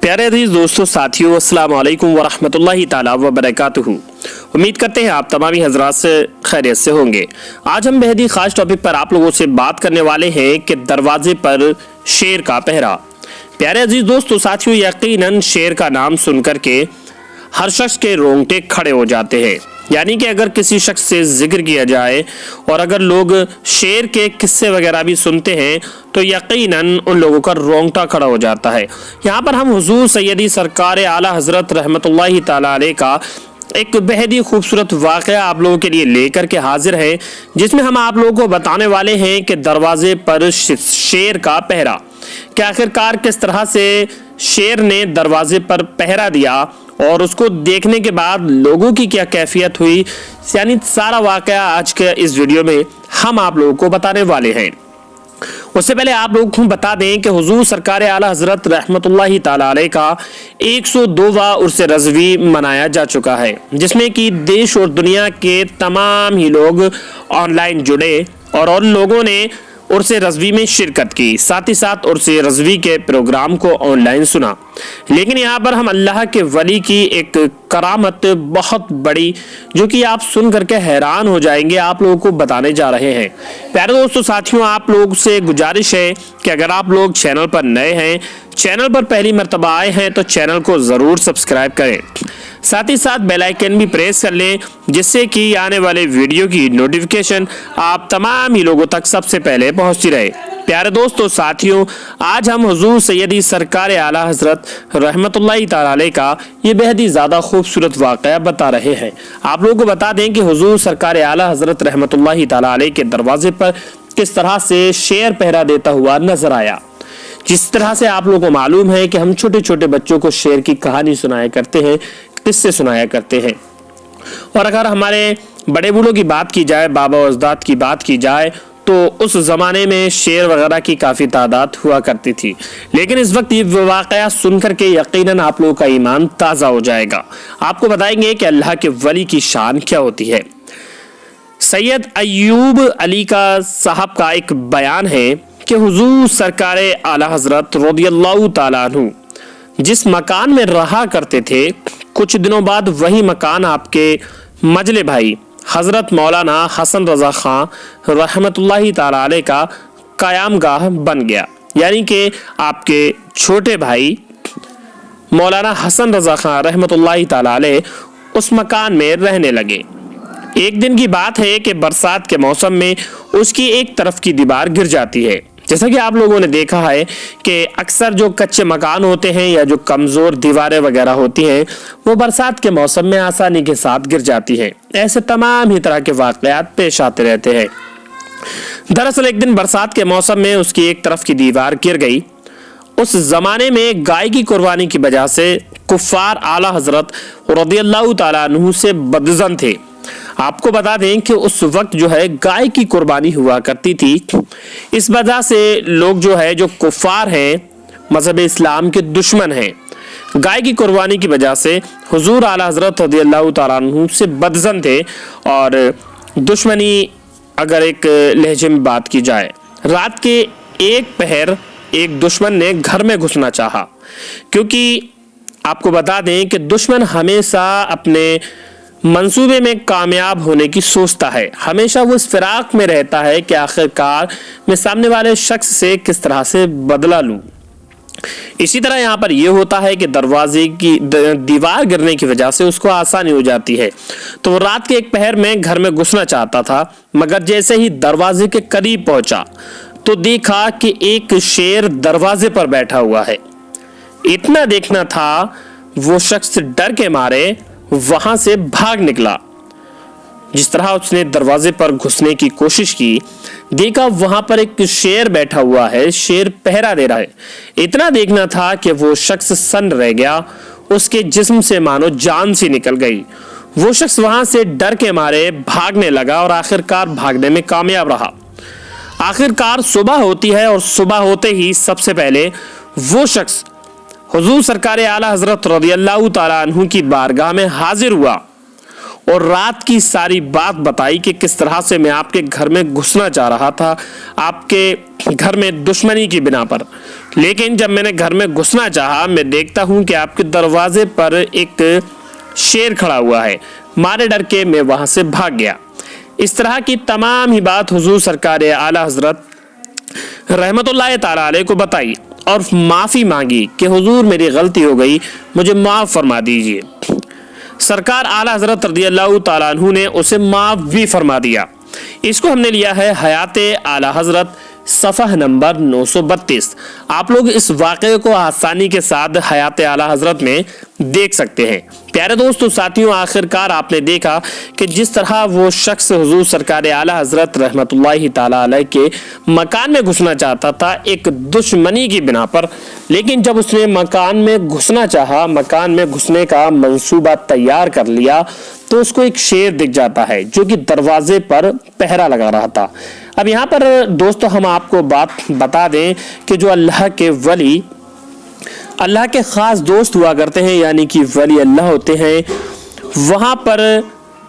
प्यारे अजीज दोस्तों साथियों, अस्सलाम वालेकुम वरहमतुल्लाहि ताला वबरकातुहू। उम्मीद करते हैं आप तमामी हजरात से खैरियत से होंगे। आज हम बेहद ही खास टॉपिक पर आप लोगों से बात करने वाले हैं कि दरवाजे पर शेर का पहरा। प्यारे अजीज दोस्तों साथियों, यकीनन शेर का नाम सुनकर के हर शख्स के रोंगटे खड़े हो जाते हैं। यानी कि अगर किसी शख्स से जिक्र किया जाए और अगर लोग शेर के किस्से वगैरह भी सुनते हैं तो यकीनन उन लोगों का रोंगटा खड़ा हो जाता है। यहाँ पर हम हुजूर सैयदी सरकार आला हजरत रहमतुल्लाहि ताला अलैह का एक बेहद ही खूबसूरत वाक़या आप लोगों के लिए लेकर के हाजिर है, जिसमें हम आप लोगों को बताने वाले हैं कि दरवाजे पर शेर का पहरा, कि आखिरकार किस तरह से शेर ने दरवाजे पर पहरा दिया और उसको देखने के बाद लोगों की क्या कैफियत हुई। यानी सारा वाक़या आज के इस वीडियो में हम आप लोगों को बताने वाले हैं। उससे पहले आप लोगों को बता दें कि हुजूर सरकार आला हजरत रहमतुल्लाहि ताला अलैह का 102वां उर्स रज़वी मनाया जा चुका है, जिसमें कि देश और दुनिया के तमाम ही लोग ऑनलाइन जुड़े और उन लोगों ने उर्स रज़वी में शिरकत की, साथ ही साथ उर्स रज़वी के प्रोग्राम को ऑनलाइन सुना। लेकिन यहाँ पर हम अल्लाह के वली की एक करामत बहुत बड़ी, जो कि आप सुन करके हैरान हो जाएंगे, आप लोगों को बताने जा रहे हैं। प्यारे दोस्तों साथियों, आप लोग से गुजारिश है कि अगर आप लोग चैनल पर नए हैं, चैनल पर पहली मर्तबा आए हैं तो चैनल को ज़रूर सब्सक्राइब करें, साथ ही साथ बेल आइकन भी प्रेस कर लें, जिससे कि आने वाले वीडियो की नोटिफिकेशन आप तमाम ही लोगों तक सबसे पहले पहुंचती रहे। प्यारे दोस्तों साथियों, आज हम हुजूर सैयदी सरकार आला हजरत रहमतुल्लाहि ताला अलैह का ये बेहद ही ज़्यादा खूबसूरत वाक़या बता रहे हैं। आप लोगों को बता दें कि हुजूर सरकार आला हजरत रहमतुल्लाहि ताला अलैह के दरवाजे पर किस तरह से शेर पहरा देता हुआ नजर आया। जिस तरह से आप लोगों को मालूम है कि हम छोटे छोटे बच्चों को शेर की कहानी सुनाया करते हैं, किस्से सुनाया करते हैं, और अगर हमारे बड़े बूढ़ों की बात की जाए, बाबा और अजदाद की बात की जाए, तो उस ज़माने में शेर वगैरह की काफ़ी तादाद हुआ करती थी। लेकिन इस वक्त ये वाक़या सुनकर के यकीनन आप लोगों का ईमान ताज़ा हो जाएगा। आपको बताएंगे कि अल्लाह के वली की शान क्या होती है। सैयद अय्यूब अली का साहब का एक बयान है कि हुजूर सरकार आला हजरत रज़ियल्लाहु ताला अन्हु जिस मकान में रहा करते थे, कुछ दिनों बाद वही मकान आपके मजले भाई हजरत मौलाना हसन रजा खां रहमतुल्लाहि ताला अलैह का क़यामगाह बन गया। यानी कि आपके छोटे भाई मौलाना हसन रजा खां रहमतुल्लाहि ताला अलैह उस मकान में रहने लगे। एक दिन की बात है कि बरसात के मौसम में उसकी एक तरफ की दीवार गिर जाती है। जैसा कि आप लोगों ने देखा है कि अक्सर जो कच्चे मकान होते हैं या जो कमज़ोर दीवारें वगैरह होती हैं, वो बरसात के मौसम में आसानी के साथ गिर जाती हैं। ऐसे तमाम ही तरह के वाक़यात पेश आते रहते हैं। दरअसल एक दिन बरसात के मौसम में उसकी एक तरफ की दीवार गिर गई। उस ज़माने में गाय की कुर्बानी की वजह से कुफ़ार आला हजरत रज़ियल्लाहु ताला अन्हु से बदज़न थे। आपको बता दें कि उस वक्त जो है गाय की कुर्बानी हुआ करती थी। इस वजह से लोग जो है, जो कुफार हैं, मजहब इस्लाम के दुश्मन हैं, गाय की कुर्बानी की वजह से हुजूर आला हजरत रज़ियल्लाहु ताला अन्हु से बदज़न थे। और दुश्मनी अगर एक लहजे में बात की जाए, रात के एक पहर एक दुश्मन ने घर में घुसना चाहा, क्योंकि आपको बता दें कि दुश्मन हमेशा अपने मंसूबे में कामयाब होने की सोचता है। हमेशा वो इस फिराक में रहता है कि आखिरकार मैं सामने वाले शख्स से किस तरह से बदला लूं। इसी तरह यहाँ पर यह होता है कि दरवाजे की दीवार गिरने की वजह से उसको आसानी हो जाती है। तो वो रात के एक पहर में घर में घुसना चाहता था, मगर जैसे ही दरवाजे के करीब पहुंचा तो देखा कि एक शेर दरवाजे पर बैठा हुआ है। इतना देखना था, वो शख्स डर के मारे वहां से भाग निकला। जिस तरह उसने दरवाजे पर घुसने की कोशिश की, देखा वहां पर एक शेर बैठा हुआ है, शेर पहरा दे रहा है। इतना देखना था कि वो शख्स सन्न रह गया, उसके जिस्म से मानो जान सी निकल गई। वो शख्स वहां से डर के मारे भागने लगा और आखिरकार भागने में कामयाब रहा। आखिरकार सुबह होती है और सुबह होते ही सबसे पहले वो शख्स हुजूर सरकार आला हजरत रज़ियल्लाहु ताला अन्हु की बारगाह में हाजिर हुआ और रात की सारी बात बताई कि किस तरह से मैं आपके घर में घुसना चाह रहा था, आपके घर में दुश्मनी की बिना पर, लेकिन जब मैंने घर में घुसना चाहा, मैं देखता हूं कि आपके दरवाजे पर एक शेर खड़ा हुआ है। मारे डर के मैं वहां से भाग गया। इस तरह की तमाम ही बात हुजूर सरकार आला हजरत रहमतुल्लाह ताला अलैह को बताई और माफ़ी मांगी कि हुजूर मेरी गलती हो गई, मुझे माफ़ फरमा दीजिए। सरकार आला हजरत रज़ियल्लाहु ताला अन्हु ने उसे माफ़ भी फरमा दिया। इसको हमने लिया है हयाते आला हजरत सफ़ह नंबर 932। आप लोग इस वाक़े को आसानी के साथ हयाते आला हजरत में देख सकते हैं। प्यारे दोस्तों, साथियों, आखिरकार आपने देखा कि जिस तरह वो शख्स हुजूर सरकार आला हजरत रहमतुल्लाहि ताला अलैह के मकान में घुसना चाहता था एक दुश्मनी की बिना पर, लेकिन जब उसने मकान में घुसना चाहा, मकान में घुसने का मंसूबा तैयार कर लिया, तो उसको एक शेर दिख जाता है जो कि दरवाजे पर पहरा लगा रहा था। अब यहाँ पर दोस्तों हम आपको बात बता दें कि जो अल्लाह के वली, अल्लाह के ख़ास दोस्त हुआ करते हैं, यानी कि वली अल्लाह होते हैं, वहाँ पर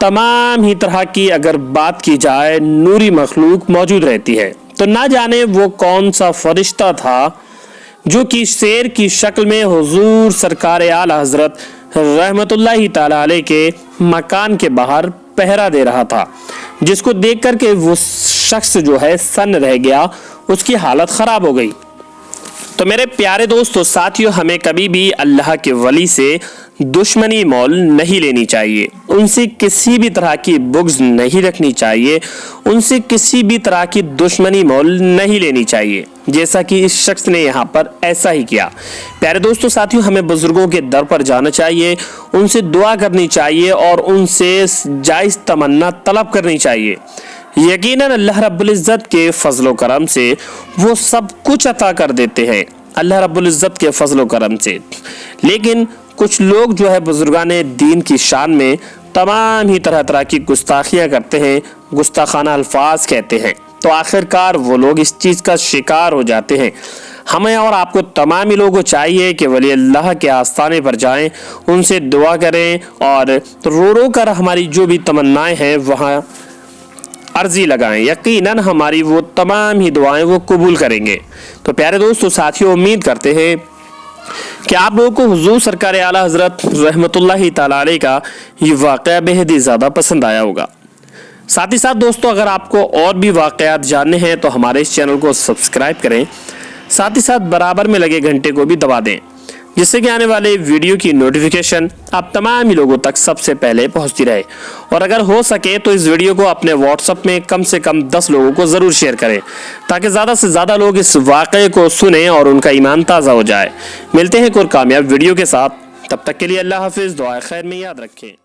तमाम ही तरह की अगर बात की जाए नूरी मखलूक मौजूद रहती है। तो ना जाने वो कौन सा फरिश्ता था जो कि शेर की शक्ल में हुजूर सरकार आला हजरत रहमतुल्लाहि ताला अलैह के मकान के बाहर पहरा दे रहा था, जिसको देख कर के वो शख्स जो है सन्न रह गया, उसकी हालत ख़राब हो गई। तो मेरे प्यारे दोस्तों, साथियों, हमें कभी भी अल्लाह के वली से दुश्मनी मोल नहीं लेनी चाहिए, उनसे किसी भी तरह की बुग़्ज़ नहीं रखनी चाहिए, उनसे किसी भी तरह की दुश्मनी मोल नहीं लेनी चाहिए, जैसा कि इस शख्स ने यहाँ पर ऐसा ही किया। प्यारे दोस्तों, साथियों, हमें बुजुर्गों के दर पर जाना चाहिए, उनसे दुआ करनी चाहिए और उनसे जायज़ तमन्ना तलब करनी चाहिए। यकीनन अल्लाह रब्बुल इज़्ज़त के फजलो करम से वो सब कुछ अता कर देते हैं, अल्लाह रब्बुल इज़्ज़त के फजलो करम से। लेकिन कुछ लोग जो है बुजुर्गाने दीन की शान में तमाम ही तरह तरह की गुस्ताखियाँ करते हैं, गुस्ताखाना अल्फाज कहते हैं, तो आखिरकार वो लोग इस चीज़ का शिकार हो जाते हैं। हमें और आपको तमाम ही लोगों को चाहिए कि वली अल्लाह के आस्थाने पर जाएं, उनसे दुआ करें और रो रो कर हमारी जो भी तमन्नाएं हैं वहाँ अर्जी लगाएं। यकीनन हमारी वो तमाम ही दुआएं वो कबूल करेंगे। तो प्यारे दोस्तों, साथियों, उम्मीद करते हैं कि आप लोगों को हुजूर सरकार आला हजरत रहमतुल्लाहि ताला अलैह का ये वाक़या बेहद ही ज़्यादा पसंद आया होगा। साथ ही साथ दोस्तों, अगर आपको और भी वाक़यात जानने हैं तो हमारे इस चैनल को सब्सक्राइब करें, साथ ही साथ बराबर में लगे घंटे को भी दबा दें, जिससे कि आने वाले वीडियो की नोटिफिकेशन आप तमाम ही लोगों तक सबसे पहले पहुंचती रहे। और अगर हो सके तो इस वीडियो को अपने व्हाट्सएप में कम से कम 10 लोगों को ज़रूर शेयर करें, ताकि ज़्यादा से ज़्यादा लोग इस वाक़े को सुने और उनका ईमान ताज़ा हो जाए। मिलते हैं एक और कामयाब वीडियो के साथ, तब तक के लिए अल्लाह हाफिज़, दुआ खैर में याद रखें।